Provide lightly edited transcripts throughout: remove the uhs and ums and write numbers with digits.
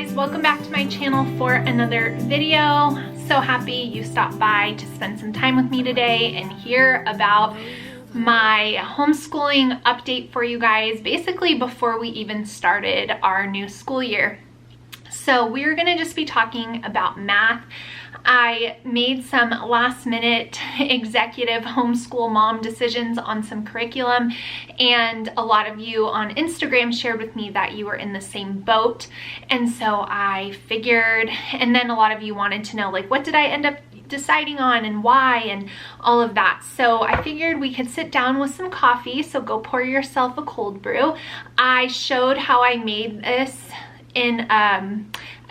guys, welcome back to my channel for another video. So happy you stopped by to spend some time with me today and hear about my homeschooling update for you guys, basically before we even started our new school year. So we're gonna just be talking about math. I made some last minute executive homeschool mom decisions on some curriculum, and a lot of you on Instagram shared with me that you were in the same boat. And so I figured, and then a lot of you wanted to know, like, what did I end up deciding on and why and all of that. So I figured we could sit down with some coffee, so go pour yourself a cold brew. I showed how I made this in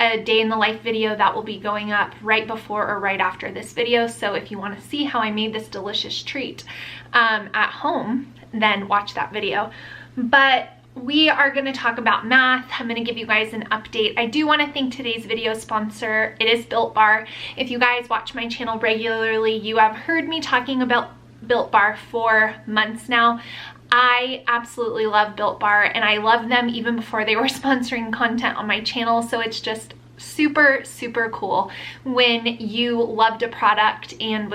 a day in the life video that will be going up right before or right after this video. So if you want to see how I made this delicious treat at home, then watch that video. But we are going to talk about math. I'm going to give you guys an update. I do want to thank today's video sponsor. It is Built Bar. If you guys watch my channel regularly, you have heard me talking about Built Bar for months now. I absolutely love Built Bar, and I love them even before they were sponsoring content on my channel. So it's just super, super cool when you loved a product and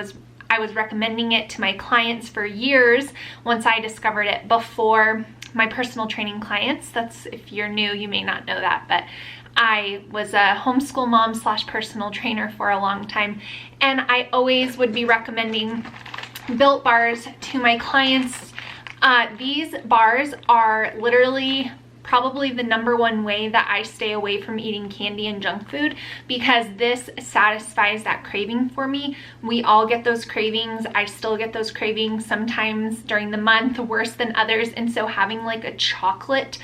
I was recommending it to my clients for years once I discovered it before my personal training clients. That's, if you're new, you may not know that, but I was a homeschool mom / personal trainer for a long time, and I always would be recommending Built Bars to my clients. These bars are literally probably the #1 way that I stay away from eating candy and junk food, because this satisfies that craving for me. We all get those cravings. I still get those cravings sometimes during the month, worse than others. And so having like a chocolate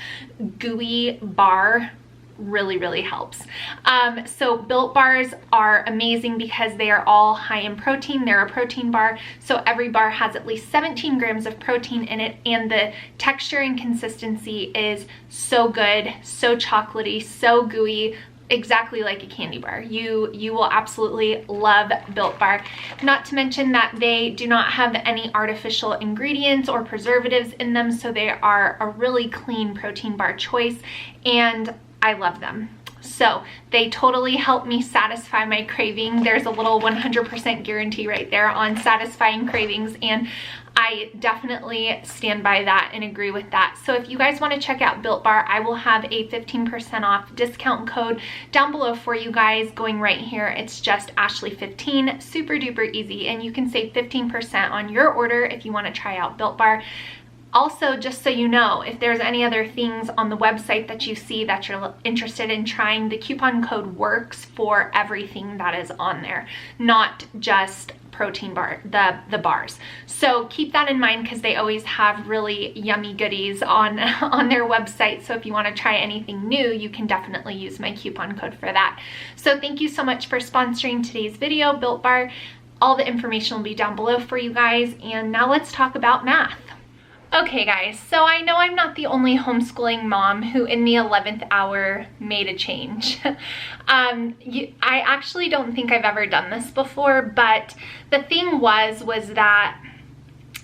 gooey bar really helps. So Built Bars are amazing because they are all high in protein. They're a protein bar, so every bar has at least 17 grams of protein in it, and the texture and consistency is so good, so chocolatey, so gooey, exactly like a candy bar. You will absolutely love Built Bar. Not to mention that they do not have any artificial ingredients or preservatives in them, so they are a really clean protein bar choice, and I love them. So they totally help me satisfy my craving. There's a little 100% guarantee right there on satisfying cravings, and I definitely stand by that and agree with that. So if you guys want to check out Built Bar, I will have a 15% off discount code down below for you guys going right here. It's just Ashley15, super duper easy, and you can save 15% on your order if you want to try out Built Bar. Also, just so you know, if there's any other things on the website that you see that you're interested in trying, the coupon code works for everything that is on there, not just protein bar, the bars. So keep that in mind, because they always have really yummy goodies on their website. So if you want to try anything new, you can definitely use my coupon code for that. So thank you so much for sponsoring today's video, Built Bar. All the information will be down below for you guys. And now let's talk about math. Okay guys, so I know I'm not the only homeschooling mom who in the 11th hour made a change. I actually don't think I've ever done this before, but the thing was that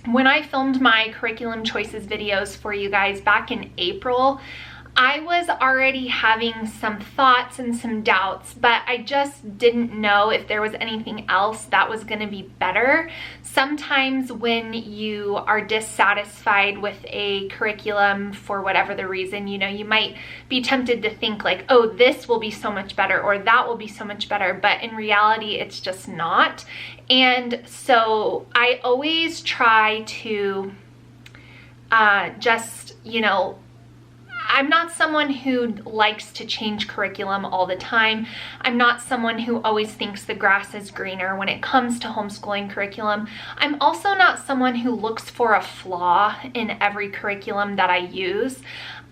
when I filmed my curriculum choices videos for you guys back in April, I was already having some thoughts and some doubts, but I just didn't know if there was anything else that was going to be better. Sometimes when you are dissatisfied with a curriculum for whatever the reason, you know, you might be tempted to think like, oh, this will be so much better or that will be so much better, but in reality, it's just not. And so I always try to just, you know, I'm not someone who likes to change curriculum all the time. I'm not someone who always thinks the grass is greener when it comes to homeschooling curriculum. I'm also not someone who looks for a flaw in every curriculum that I use.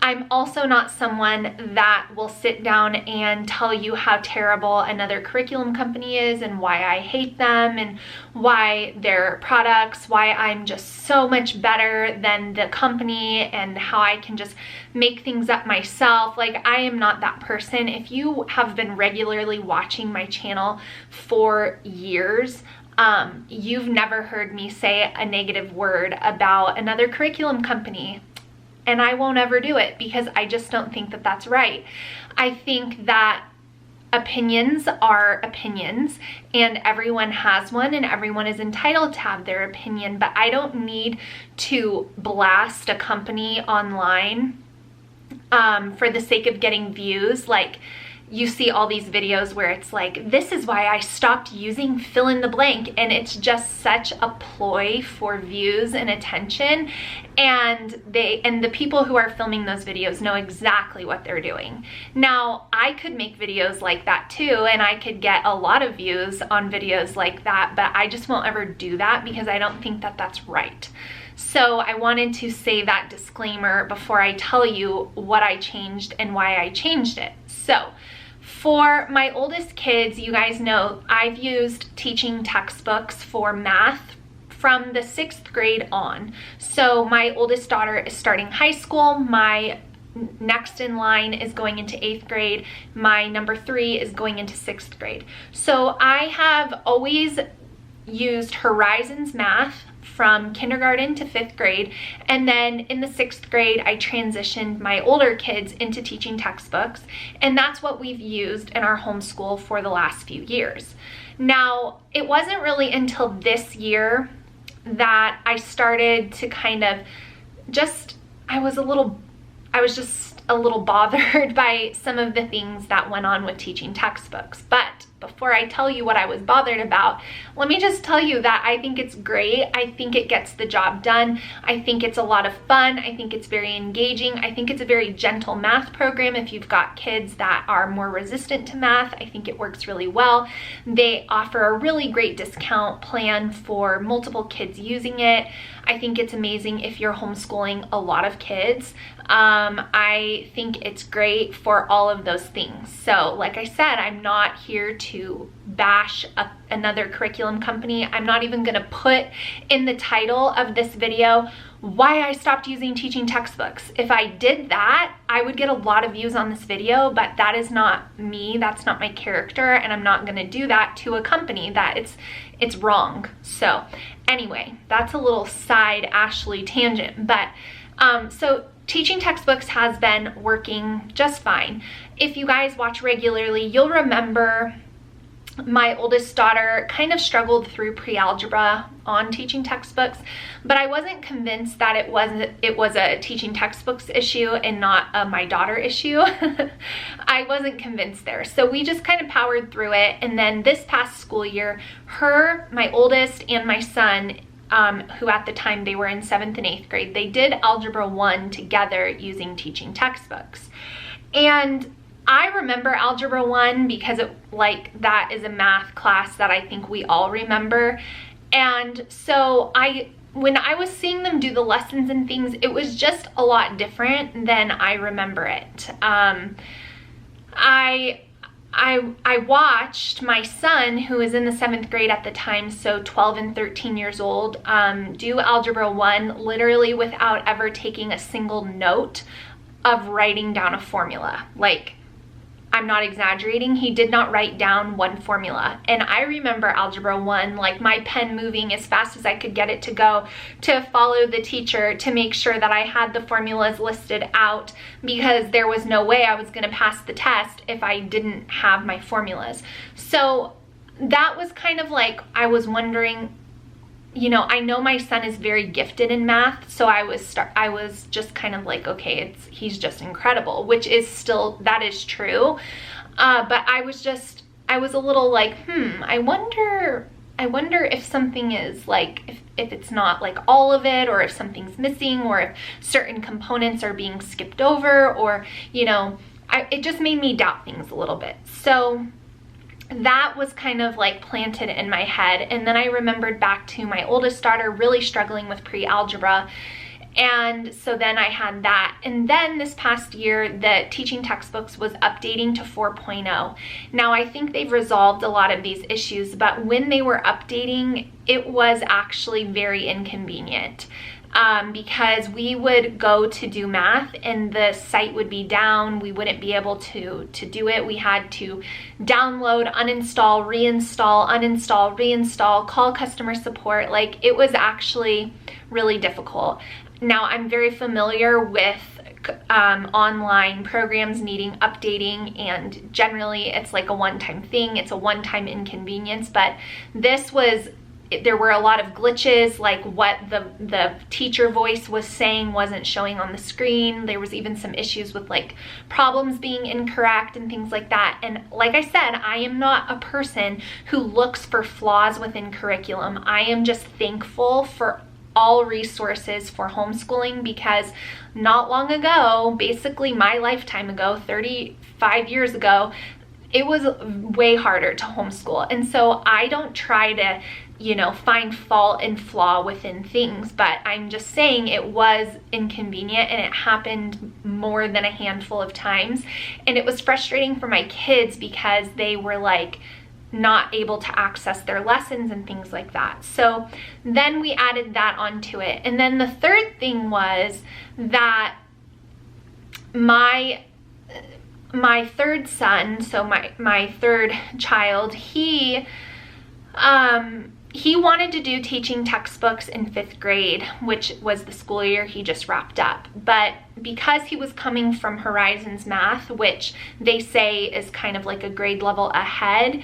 I'm also not someone that will sit down and tell you how terrible another curriculum company is and why I hate them and why their products, why I'm just so much better than the company and how I can just make things up myself. Like, I am not that person. If you have been regularly watching my channel for years, you've never heard me say a negative word about another curriculum company. And I won't ever do it because I just don't think that that's right. I think that opinions are opinions, and everyone has one, and everyone is entitled to have their opinion, but I don't need to blast a company online for the sake of getting views. Like, you see all these videos where it's like, this is why I stopped using fill in the blank, and it's just such a ploy for views and attention, and the people who are filming those videos know exactly what they're doing. Now, I could make videos like that too, and I could get a lot of views on videos like that, but I just won't ever do that because I don't think that that's right. So I wanted to say that disclaimer before I tell you what I changed and why I changed it. So for my oldest kids, you guys know I've used teaching textbooks for math from the 6th grade on. So my oldest daughter is starting high school. My next in line is going into 8th grade. My number 3 is going into 6th grade. So I have always used Horizons Math from kindergarten to 5th grade, and then in the 6th grade I transitioned my older kids into teaching textbooks, and that's what we've used in our homeschool for the last few years. Now, it wasn't really until this year that I started to kind of I was just a little bothered by some of the things that went on with teaching textbooks. But before I tell you what I was bothered about, let me just tell you that I think it's great. I think it gets the job done. I think it's a lot of fun. I think it's very engaging. I think it's a very gentle math program if you've got kids that are more resistant to math. I think it works really well. They offer a really great discount plan for multiple kids using it. I think it's amazing if you're homeschooling a lot of kids. I think it's great for all of those things. So like I said, I'm not here to bash another curriculum company. I'm not even gonna put in the title of this video why I stopped using teaching textbooks. If I did that, I would get a lot of views on this video, but that is not me, that's not my character, and I'm not gonna do that to a company. That it's wrong. So anyway, that's a little side Ashley tangent, but so teaching textbooks has been working just fine. If you guys watch regularly, you'll remember my oldest daughter kind of struggled through pre-algebra on teaching textbooks, but I wasn't convinced that it was a teaching textbooks issue and not a my daughter issue. I wasn't convinced there. So we just kind of powered through it. And then this past school year, my oldest, and my son, who at the time they were in 7th and 8th grade, they did Algebra 1 together using teaching textbooks. And I remember Algebra 1 because that is a math class that I think we all remember. And so when I was seeing them do the lessons and things, it was just a lot different than I remember it. I watched my son, who was in the 7th grade at the time, so 12 and 13 years old, do Algebra 1 literally without ever taking a single note of writing down a formula. Like, I'm not exaggerating, he did not write down one formula. And I remember Algebra 1, like my pen moving as fast as I could get it to go to follow the teacher to make sure that I had the formulas listed out, because there was no way I was gonna pass the test if I didn't have my formulas. So that was kind of like, I was wondering, you know, I know my son is very gifted in math, so I was just kind of like, okay, he's just incredible, which is still, that is true. But I was a little like, I wonder if something is like, if it's not like all of it, or if something's missing, or if certain components are being skipped over, or, you know, it just made me doubt things a little bit. So that was kind of like planted in my head. And then I remembered back to my oldest daughter really struggling with pre-algebra. And so then I had that. And then this past year, the teaching textbooks was updating to 4.0. Now, I think they've resolved a lot of these issues, but when they were updating, it was actually very inconvenient. Because we would go to do math and the site would be down. We wouldn't be able to do it. We had to download, uninstall, reinstall, uninstall, reinstall, call customer support. Like, it was actually really difficult. Now, I'm very familiar with online programs needing updating, and generally it's like a one-time thing. It's a one-time inconvenience, but this was, there were a lot of glitches, like what the teacher voice was saying wasn't showing on the screen. There was even some issues with like problems being incorrect and things like that. And like I said, I am not a person who looks for flaws within curriculum. I am just thankful for all resources for homeschooling, because not long ago, basically my lifetime ago, 35 years ago, it was way harder to homeschool. And so I don't try to, you know, find fault and flaw within things, but I'm just saying it was inconvenient, and it happened more than a handful of times. And it was frustrating for my kids because they were like not able to access their lessons and things like that. So then we added that onto it. And then the third thing was that my third son, so my third child, he wanted to do teaching textbooks in 5th grade, which was the school year he just wrapped up. But because he was coming from Horizons Math, which they say is kind of like a grade level ahead,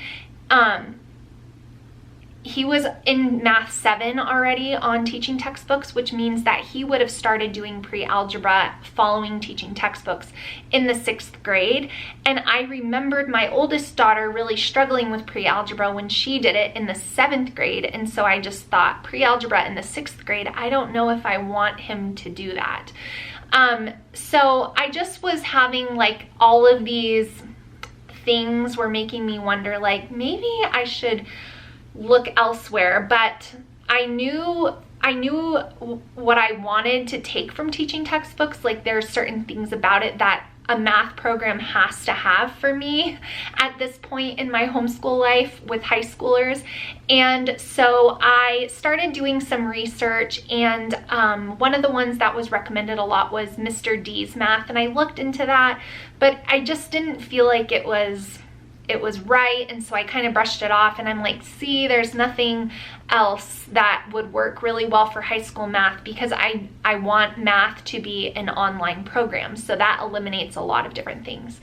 he was in Math 7 already on teaching textbooks, which means that he would have started doing pre-algebra following teaching textbooks in the 6th grade. And I remembered my oldest daughter really struggling with pre-algebra when she did it in the 7th grade. And so I just thought, pre-algebra in the 6th grade, I don't know if I want him to do that. So I just was having like all of these things were making me wonder, like, maybe I should look elsewhere. But I knew what I wanted to take from teaching textbooks. Like, there are certain things about it that a math program has to have for me at this point in my homeschool life with high schoolers. And so I started doing some research, and one of the ones that was recommended a lot was Mr. D's math, and I looked into that, but I just didn't feel like it was right. And so I kind of brushed it off, and I'm like, see, there's nothing else that would work really well for high school math, because I want math to be an online program. So that eliminates a lot of different things.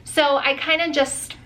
So I kind of just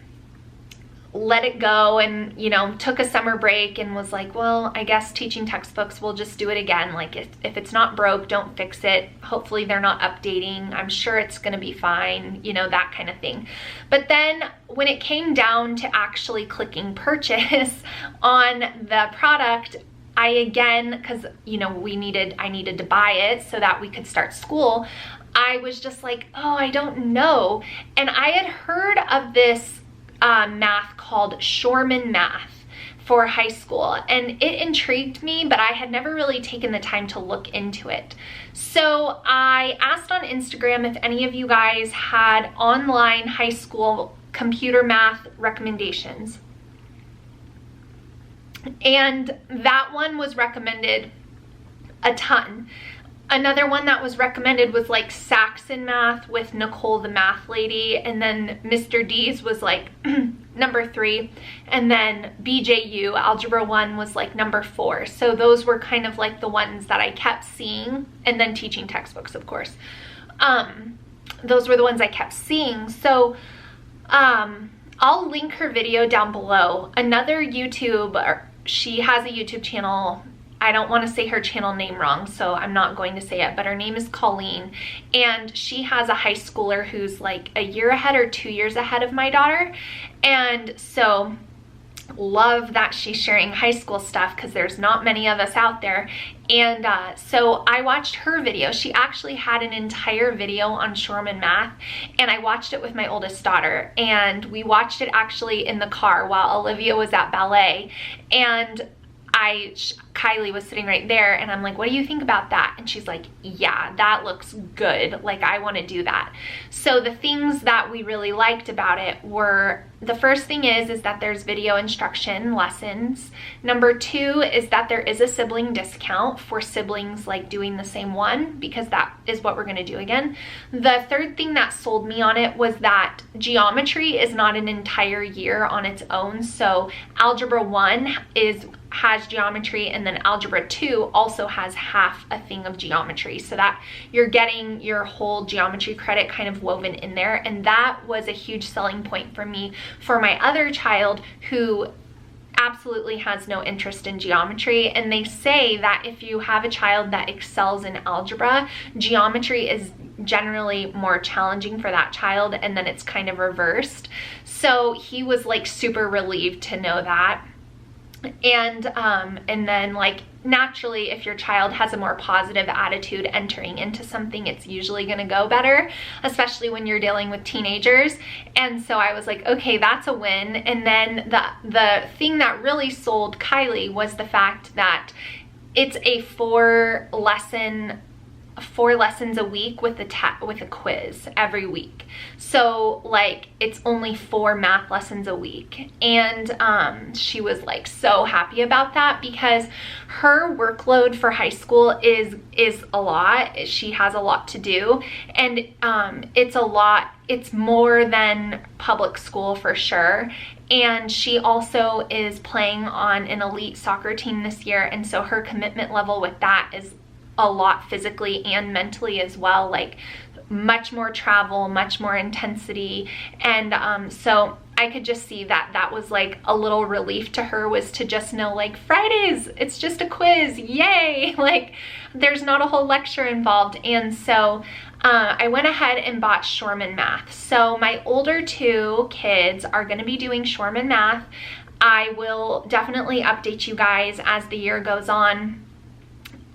let it go, and, you know, took a summer break and was like, well, I guess teaching textbooks, we'll just do it again. Like, if it's not broke, don't fix it. Hopefully they're not updating. I'm sure it's going to be fine, you know, that kind of thing. But then when it came down to actually clicking purchase on the product, I again, because, you know, I needed to buy it so that we could start school. I was just like, oh, I don't know. And I had heard of this math called Shorman math for high school, and it intrigued me, but I had never really taken the time to look into it. So I asked on Instagram if any of you guys had online high school computer math recommendations, and that one was recommended a ton. Another one that was recommended was like Saxon Math with Nicole the Math Lady, and then Mr. D's was like number 3, and then BJU Algebra 1 was like number 4. So those were kind of like the ones that I kept seeing, and then teaching textbooks, of course. Those were the ones I kept seeing. So I'll link her video down below. Another she has a YouTube channel. I don't want to say her channel name wrong, so I'm not going to say it, but her name is Colleen, and she has a high schooler who's like a year ahead or 2 years ahead of my daughter. And so love that she's sharing high school stuff, because there's not many of us out there. And so I watched her video. She actually had an entire video on Shorman math, and I watched it with my oldest daughter, and we watched it actually in the car while Olivia was at ballet. And Kylie was sitting right there, and I'm like, what do you think about that? And she's like, yeah, that looks good. Like, I want to do that. So the things that we really liked about it were, the first thing is that there's video instruction lessons. Number 2 is that there is a sibling discount for siblings like doing the same one, because that is what we're going to do again. The third thing that sold me on it was that geometry is not an entire year on its own. So Algebra 1 has geometry, and then Algebra 2 also has half a thing of geometry, so that you're getting your whole geometry credit kind of woven in there. And that was a huge selling point for me for my other child who absolutely has no interest in geometry. And they say that if you have a child that excels in algebra, geometry is generally more challenging for that child, and then it's kind of reversed. So he was like super relieved to know that. And then like naturally, if your child has a more positive attitude entering into something, it's usually going to go better, especially when you're dealing with teenagers. And so I was like, okay, that's a win. And then the thing that really sold Kylie was the fact that it's a 4 lessons a week with a quiz every week. So like it's only 4 math lessons a week. And she was like so happy about that, because her workload for high school is a lot. She has a lot to do, and it's a lot. It's more than public school for sure. And she also is playing on an elite soccer team this year, and so her commitment level with that is a lot physically and mentally as well, like much more travel, much more intensity. And so I could just see that that was like a little relief to her, was to just know like Fridays, it's just a quiz, yay, like there's not a whole lecture involved. And so I went ahead and bought Shorman math. So my older 2 kids are going to be doing Shorman math. I will definitely update you guys as the year goes on,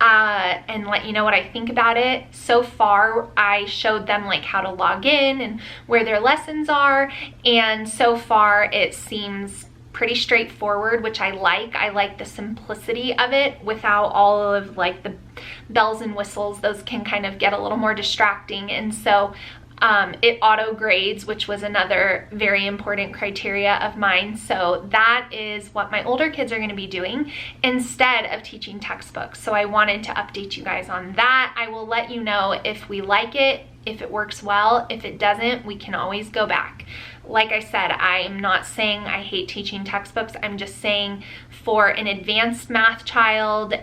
and let you know what I think about it. So far, I showed them like how to log in and where their lessons are, and so far it seems pretty straightforward, which I like. I like the simplicity of it without all of like the bells and whistles. Those can kind of get a little more distracting. And so it auto grades, which was another very important criteria of mine. So that is what my older kids are going to be doing instead of teaching textbooks. So I wanted to update you guys on that. I will let you know if we like it, if it works well. If it doesn't, we can always go back. Like I said, I'm not saying I hate teaching textbooks. I'm just saying for an advanced math child,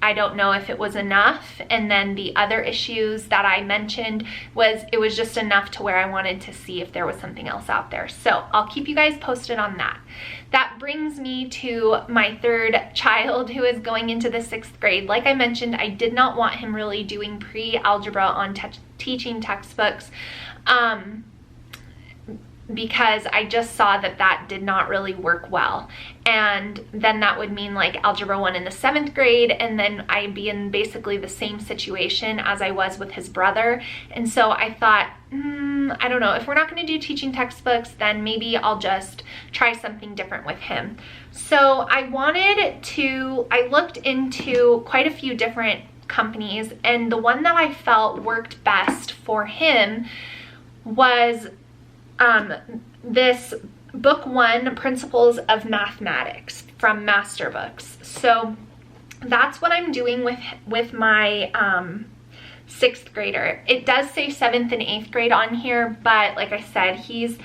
I don't know if it was enough. And then the other issues that I mentioned it was just enough to where I wanted to see if there was something else out there. So I'll keep you guys posted on that. That brings me to my 3rd child, who is going into the 6th grade. Like I mentioned, I did not want him really doing pre-algebra on teaching textbooks, because I just saw that that did not really work well. And then that would mean like Algebra 1 in the 7th grade, and then I'd be in basically the same situation as I was with his brother. And so I thought, I don't know, if we're not going to do teaching textbooks, then maybe I'll just try something different with him. So I looked into quite a few different companies, and the one that I felt worked best for him was this book 1, Principles of Mathematics from Master Books. So that's what I'm doing with my 6th grader. It does say 7th and 8th grade on here, but like I said, he's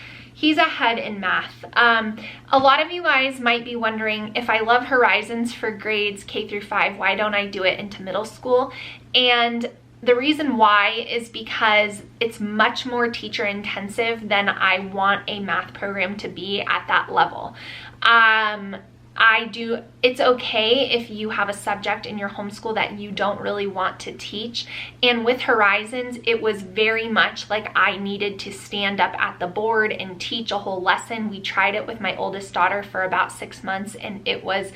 ahead in math. A lot of you guys might be wondering, if I love Horizons for grades K through 5, why don't I do it into middle school? And the reason why is because it's much more teacher intensive than I want a math program to be at that level. It's okay if you have a subject in your homeschool that you don't really want to teach. And with Horizons, it was very much like I needed to stand up at the board and teach a whole lesson. We tried it with my oldest daughter for about 6 months, and it was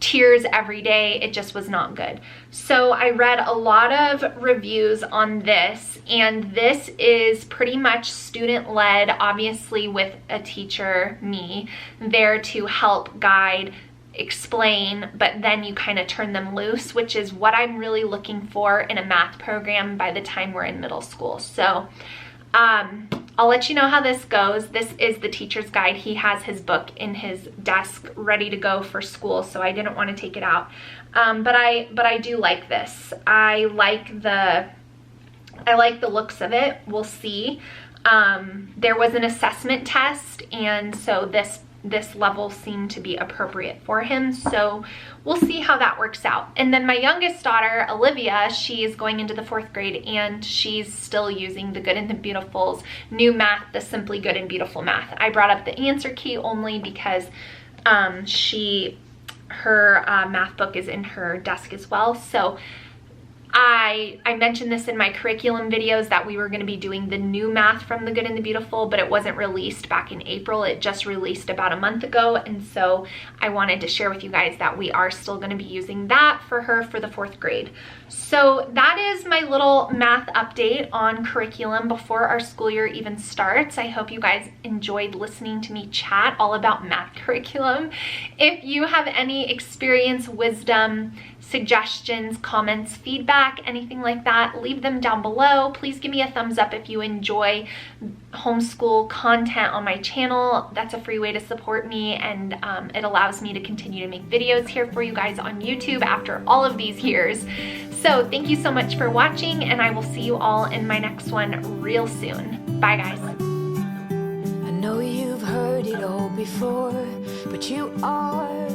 tears every day. It just was not good. So I read a lot of reviews on this, and this is pretty much student-led, obviously with a teacher, me, there to help guide, explain, but then you kind of turn them loose, which is what I'm really looking for in a math program by the time we're in middle school. So I'll let you know how this goes. This is the teacher's guide. He has his book in his desk ready to go for school, so I didn't want to take it out. But I do like this. I like the looks of it. We'll see. There was an assessment test, and so this level seemed to be appropriate for him. So we'll see how that works out. And then my youngest daughter, Olivia, she is going into the 4th grade and she's still using the Good and the Beautiful's new math, the Simply Good and Beautiful math. I brought up the answer key only because her math book is in her desk as well. So I mentioned this in my curriculum videos that we were going to be doing the new math from the Good and the Beautiful, but it wasn't released back in April. It just released about a month ago. And so I wanted to share with you guys that we are still going to be using that for her for the 4th grade. So that is my little math update on curriculum before our school year even starts. I hope you guys enjoyed listening to me chat all about math curriculum. If you have any experience, wisdom, suggestions, comments, feedback, anything like that, leave them down below. Please give me a thumbs up if you enjoy homeschool content on my channel. That's a free way to support me, and it allows me to continue to make videos here for you guys on YouTube after all of these years. So thank you so much for watching, and I will see you all in my next one real soon. Bye guys. I know you've heard it all before, but you are